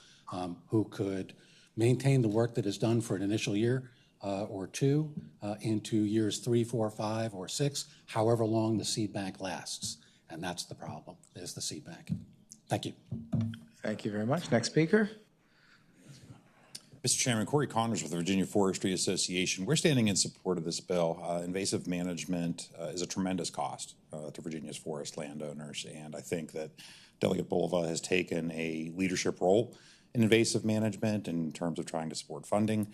who could maintain the work that is done for an initial year or two into years 3, 4, 5, or 6, however long the seed bank lasts. And that's the problem, is the seed bank. Thank you. Thank you very much. Next speaker. Mr. Chairman, Corey Connors with the Virginia Forestry Association. We're standing in support of this bill. Invasive management is a tremendous cost to Virginia's forest landowners, and I think that Delegate Bulova has taken a leadership role in invasive management in terms of trying to support funding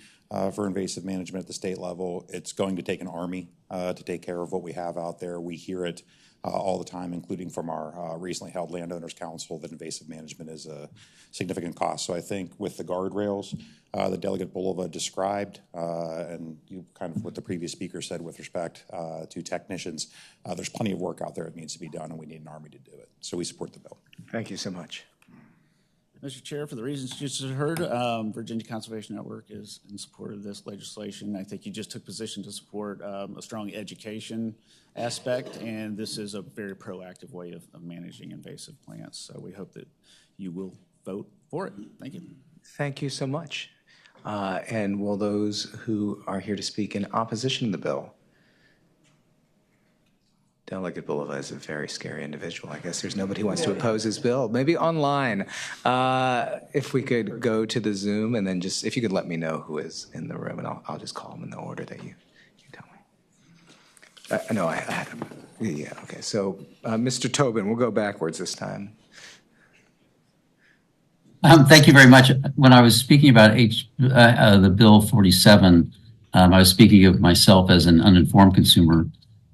for invasive management at the state level. It's going to take an army to take care of what we have out there. We hear it all the time, including from our recently held Landowners Council, that invasive management is a significant cost. So I think with the guardrails that Delegate Bulova described, and kind of what the previous speaker said with respect to technicians, there's plenty of work out there that needs to be done, and we need an army to do it. So we support the bill. Thank you so much. Mr. Chair, for the reasons you just heard, Virginia Conservation Network is in support of this legislation. I think you just took position to support a strong education aspect, and this is a very proactive way of managing invasive plants. So we hope that you will vote for it. Thank you. Thank you so much. And will those who are here to speak in opposition to the bill? Delegate Bulova is a very scary individual. I guess there's nobody who wants to oppose his bill. Maybe online. If we could go to the Zoom, and then just, if you could let me know who is in the room, and I'll just call them in the order that you tell me. No, I had him. Yeah, okay. So Mr. Tobin, we'll go backwards this time. Thank you very much. When I was speaking about the Bill 47, I was speaking of myself as an uninformed consumer.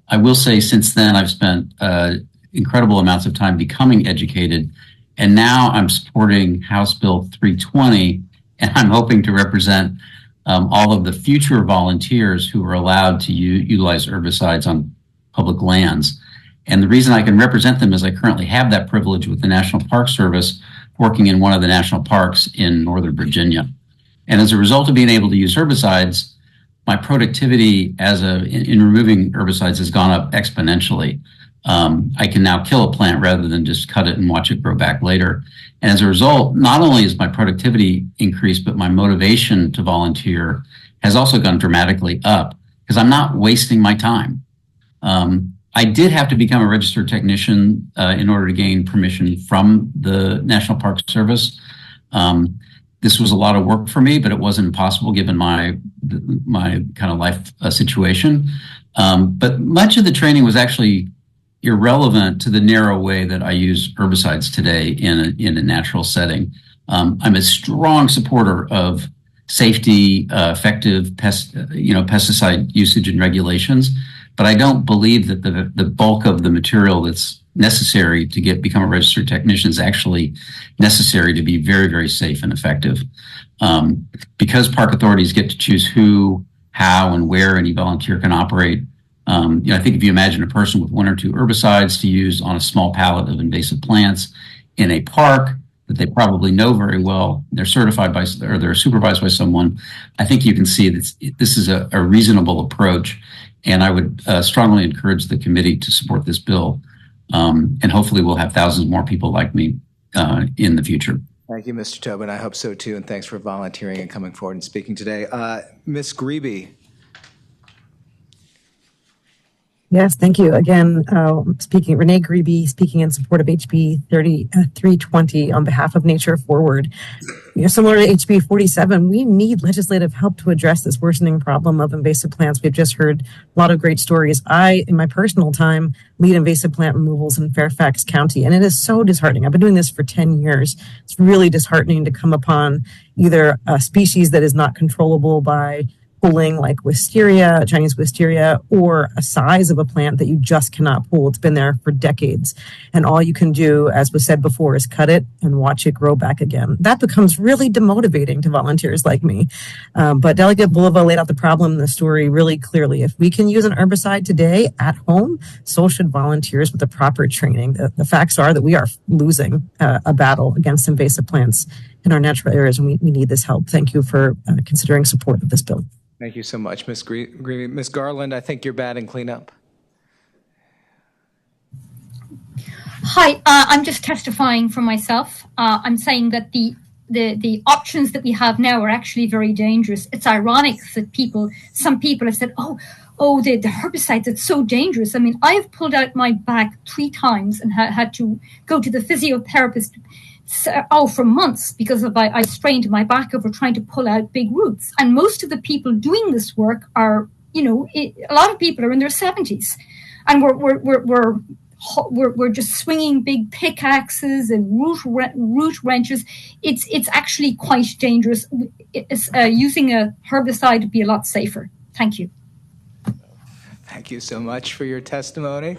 I will say since then I've spent incredible amounts of time becoming educated, and now I'm supporting House Bill 320, and I'm hoping to represent all of the future volunteers who are allowed to utilize herbicides on public lands. And the reason I can represent them is I currently have that privilege with the National Park Service, working in one of the national parks in Northern Virginia. And as a result of being able to use herbicides, my productivity in removing herbicides has gone up exponentially. I can now kill a plant rather than just cut it and watch it grow back later. And as a result, not only is my productivity increased, but my motivation to volunteer has also gone dramatically up because I'm not wasting my time. I did have to become a registered technician in order to gain permission from the National Park Service. This was a lot of work for me, but it wasn't impossible given my kind of life situation. But much of the training was actually irrelevant to the narrow way that I use herbicides today in a natural setting. I'm a strong supporter of safety, effective pesticide usage and regulations, but I don't believe that the bulk of the material that's necessary to become a registered technician is actually necessary to be very, very safe and effective. Because park authorities get to choose who, how, and where any volunteer can operate. I think if you imagine a person with 1 or 2 herbicides to use on a small pallet of invasive plants in a park that they probably know very well, they're certified by, or they're supervised by someone, I think you can see that this is a reasonable approach. And I would strongly encourage the committee to support this bill. And hopefully we'll have thousands more people like me in the future. Thank you, Mr. Tobin. I hope so too, and thanks for volunteering and coming forward and speaking today. Ms. Grebe. Yes, thank you. Again, Renee Grebe, speaking in support of HB 320 on behalf of Nature Forward. Similar to HB 47, we need legislative help to address this worsening problem of invasive plants. We've just heard a lot of great stories. I, in my personal time, lead invasive plant removals in Fairfax County, and it is so disheartening. I've been doing this for 10 years. It's really disheartening to come upon either a species that is not controllable by pulling, like wisteria, Chinese wisteria, or a size of a plant that you just cannot pull. It's been there for decades. And all you can do, as was said before, is cut it and watch it grow back again. That becomes really demotivating to volunteers like me. But Delegate Bulova laid out the problem in the story really clearly. If we can use an herbicide today at home, so should volunteers with the proper training. The facts are that we are losing a battle against invasive plants in our natural areas, and we need this help. Thank you for considering support of this bill. Thank you so much, Ms. Greavy. Ms. Garland, I think you're batting cleanup. Hi, I'm just testifying for myself. I'm saying that the options that we have now are actually very dangerous. It's ironic that some people have said, the herbicides, it's so dangerous. I mean, I've pulled out my back 3 times and had to go to the physiotherapist for months because I strained my back over trying to pull out big roots. And most of the people doing this work are, a lot of people are in their 70s, and we're just swinging big pickaxes and root wrenches. It's actually quite dangerous. Using a herbicide would be a lot safer. Thank you. Thank you so much for your testimony.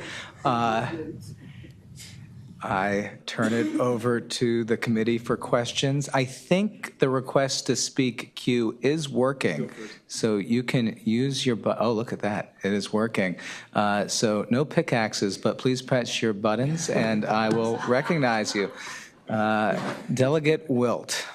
I turn it over to the committee for questions. I think the request to speak queue is working, so you can use your oh, look at that. It is working. So no pickaxes, but please press your buttons, and I will recognize you. Delegate Wilt.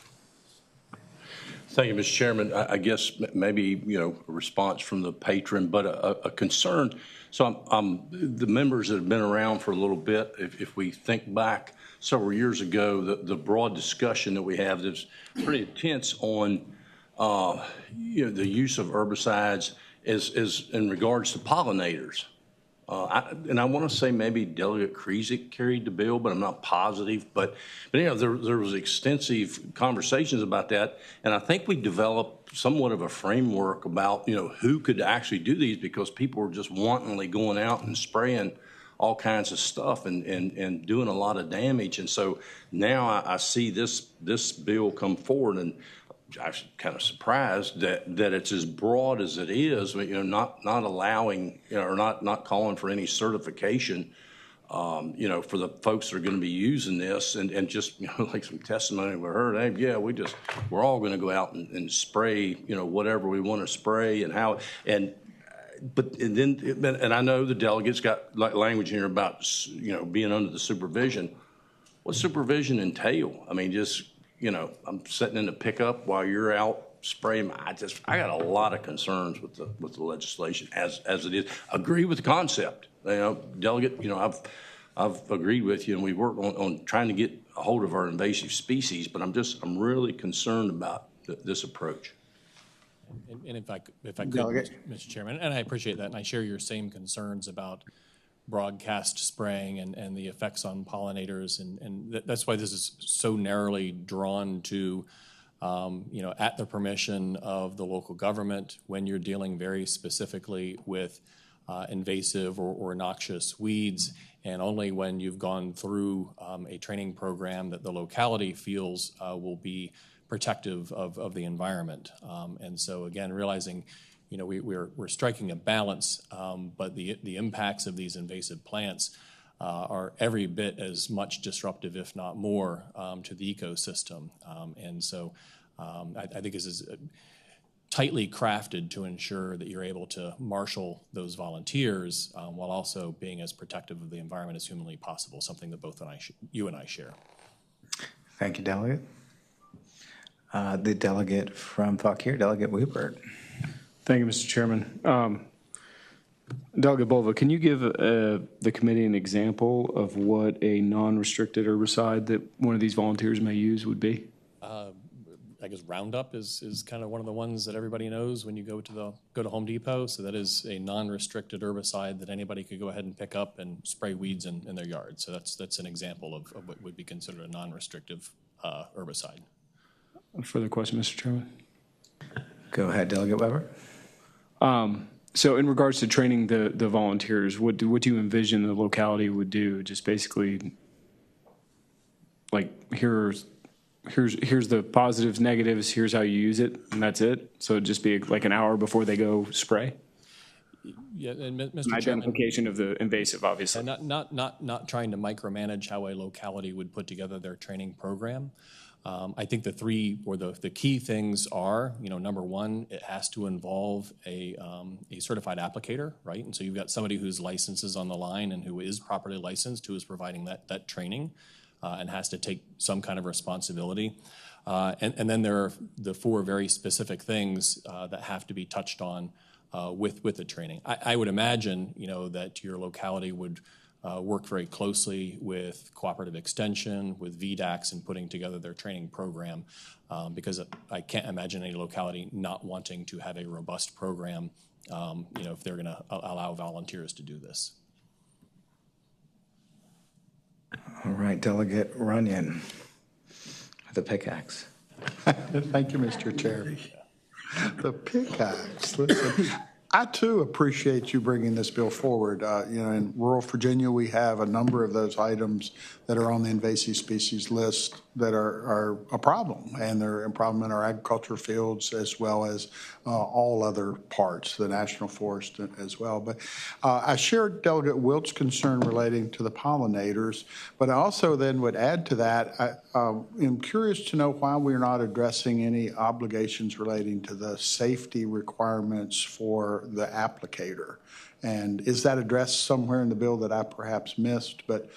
Thank you, Mr. Chairman. I guess maybe, a response from the patron, but a concern. So the members that have been around for a little bit, if we think back several years ago, the broad discussion that we have that's pretty intense on the use of herbicides is in regards to pollinators. And I want to say maybe Delegate Krizik carried the bill, but I'm not positive. But there was extensive conversations about that, and I think we developed somewhat of a framework about who could actually do these, because people were just wantonly going out and spraying all kinds of stuff and doing a lot of damage. And so now I see this bill come forward, and I was kind of surprised that it's as broad as it is. Not allowing or not calling for any certification, for the folks that are going to be using this, and just like some testimony we heard. Hey, yeah, we're all going to go out and spray whatever we want to spray and how and I know the delegates got language here about being under the supervision. What supervision entail? I mean, just I'm sitting in the pickup while you're out spraying. I got a lot of concerns with the legislation as it is. Agree with the concept, delegate. I've agreed with you, and we work on trying to get a hold of our invasive species. But I'm really concerned about this approach. And if I could, Mr. Chairman, and I appreciate that, and I share your same concerns about broadcast spraying and the effects on pollinators, and that's why this is so narrowly drawn to, at the permission of the local government when you're dealing very specifically with invasive or noxious weeds, and only when you've gone through a training program that the locality feels will be protective of the environment. And so again, realizing we're striking a balance, but the impacts of these invasive plants are every bit as much disruptive, if not more, to the ecosystem. And so I think this is tightly crafted to ensure that you're able to marshal those volunteers while also being as protective of the environment as humanly possible, something that both you and I share. Thank you, Delegate. The delegate from Fauquier, Delegate Weibert. Thank you, Mr. Chairman. Delegate Bulova, can you give the committee an example of what a non-restricted herbicide that one of these volunteers may use would be? I guess Roundup is kind of one of the ones that everybody knows when you go to Home Depot. So that is a non-restricted herbicide that anybody could go ahead and pick up and spray weeds in their yard. So that's an example of what would be considered a non-restrictive herbicide. Further question, Mr. Chairman? Go ahead, Delegate Weber. So in regards to training the volunteers, what do you envision the locality would do? Just basically, like, here's the positives, negatives, here's how you use it, and that's it? So it'd just be like an hour before they go spray? Yeah, and Mr. An Chairman, identification of the invasive, obviously. and not trying to micromanage how a locality would put together their training program. I think the key things are, number one, it has to involve a certified applicator, right? And so you've got somebody whose license is on the line and who is properly licensed, who is providing that training and has to take some kind of responsibility. And then there are the 4 very specific things that have to be touched on with the training. I would imagine, that your locality would work very closely with Cooperative Extension, with VDACs, in putting together their training program, because I can't imagine any locality not wanting to have a robust program, if they're going to allow volunteers to do this. All right, Delegate Runyon, the pickaxe. Thank you, Mr. Chair. The pickaxe. Listen, I too appreciate you bringing this bill forward. In rural Virginia, we have a number of those items that are on the invasive species list that are a problem, and they're a problem in our agriculture fields as well as all other parts, the national forest as well. But I shared Delegate Wilt's concern relating to the pollinators, but I also then would add to that, I am curious to know why we're not addressing any obligations relating to the safety requirements for the applicator. And is that addressed somewhere in the bill that I perhaps missed? But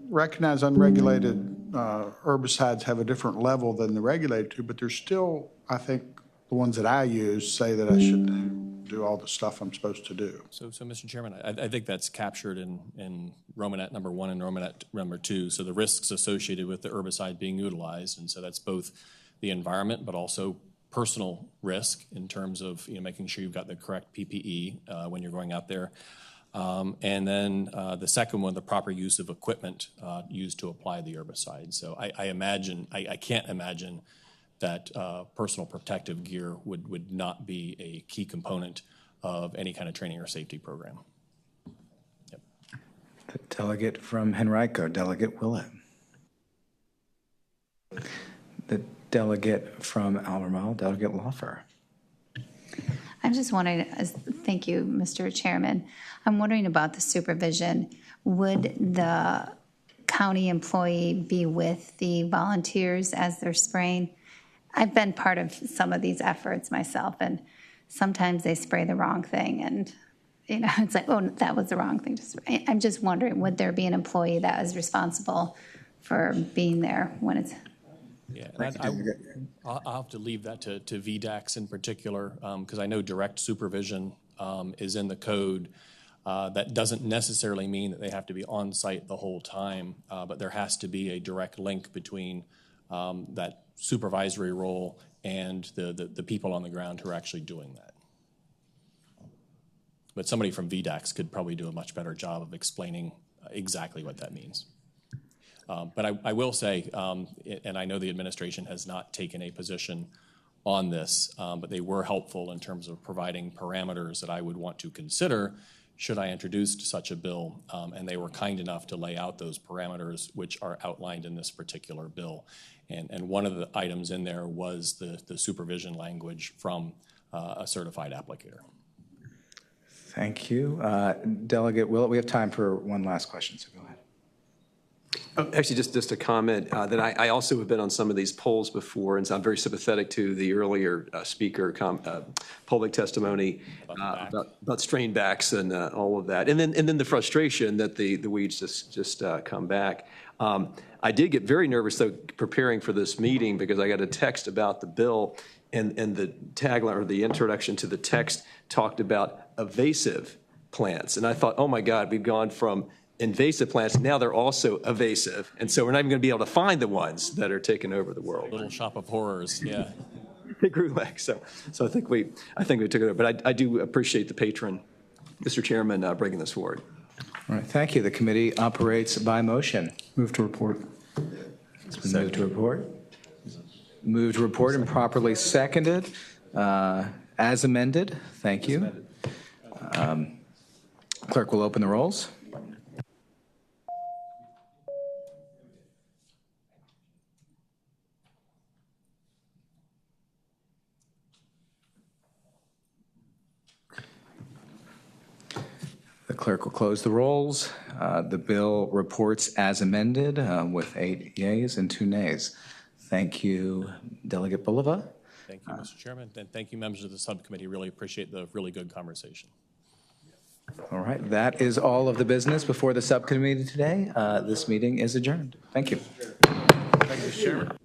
recognize unregulated herbicides have a different level than the regulated two, but there's still, I think, the ones that I use say that I should do all the stuff I'm supposed to do. So Mr. Chairman, I think that's captured in Romanet number 1 and Romanet number 2. So the risks associated with the herbicide being utilized, and so that's both the environment, but also personal risk in terms of making sure you've got the correct PPE when you're going out there. And then the second one, the proper use of equipment used to apply the herbicide. So I can't imagine that personal protective gear would not be a key component of any kind of training or safety program. Yep. The delegate from Henrico, Delegate Willett. The delegate from Albemarle, Delegate Laufer. I'm just wondering, thank you, Mr. Chairman. I'm wondering about the supervision. Would the county employee be with the volunteers as they're spraying? I've been part of some of these efforts myself, and sometimes they spray the wrong thing, and it's like, oh, that was the wrong thing to spray. I'm just wondering, would there be an employee that is responsible for being there when it's... Yeah, I'll have to leave that to VDACs in particular, because I know direct supervision is in the code. That doesn't necessarily mean that they have to be on site the whole time, but there has to be a direct link between that supervisory role and the people on the ground who are actually doing that. But somebody from VDACs could probably do a much better job of explaining exactly what that means. But I will say, and I know the administration has not taken a position on this, but they were helpful in terms of providing parameters that I would want to consider should I introduce such a bill, and they were kind enough to lay out those parameters which are outlined in this particular bill. And one of the items in there was the supervision language from a certified applicator. Thank you. Delegate Willett, we have time for one last question, so go ahead. Actually, just a comment that I also have been on some of these polls before, and so I'm very sympathetic to the earlier speaker public testimony about strain backs and all of that, and then the frustration that the weeds just come back. I did get very nervous though preparing for this meeting because I got a text about the bill, and the tagline or the introduction to the text talked about evasive plants, and I thought, oh my God, we've gone from invasive plants, now they're also evasive. And so we're not even going to be able to find the ones that are taking over the world. Little shop of horrors, yeah. They grew legs. So I think we took it over. But I do appreciate the patron, Mr. Chairman, bringing this forward. All right, thank you. The committee operates by motion. Move to report. It's been moved to report. Moved to report and properly seconded as amended. Thank you. Clerk will open the rolls. The clerk will close the rolls. The bill reports as amended with 8 yeas and 2 nays. Thank you, Delegate Bulova. Thank you, Mr. Chairman, and thank you, members of the subcommittee. Really appreciate the really good conversation. All right, that is all of the business before the subcommittee today. This meeting is adjourned. Thank you. Thank you, Mr. Chairman.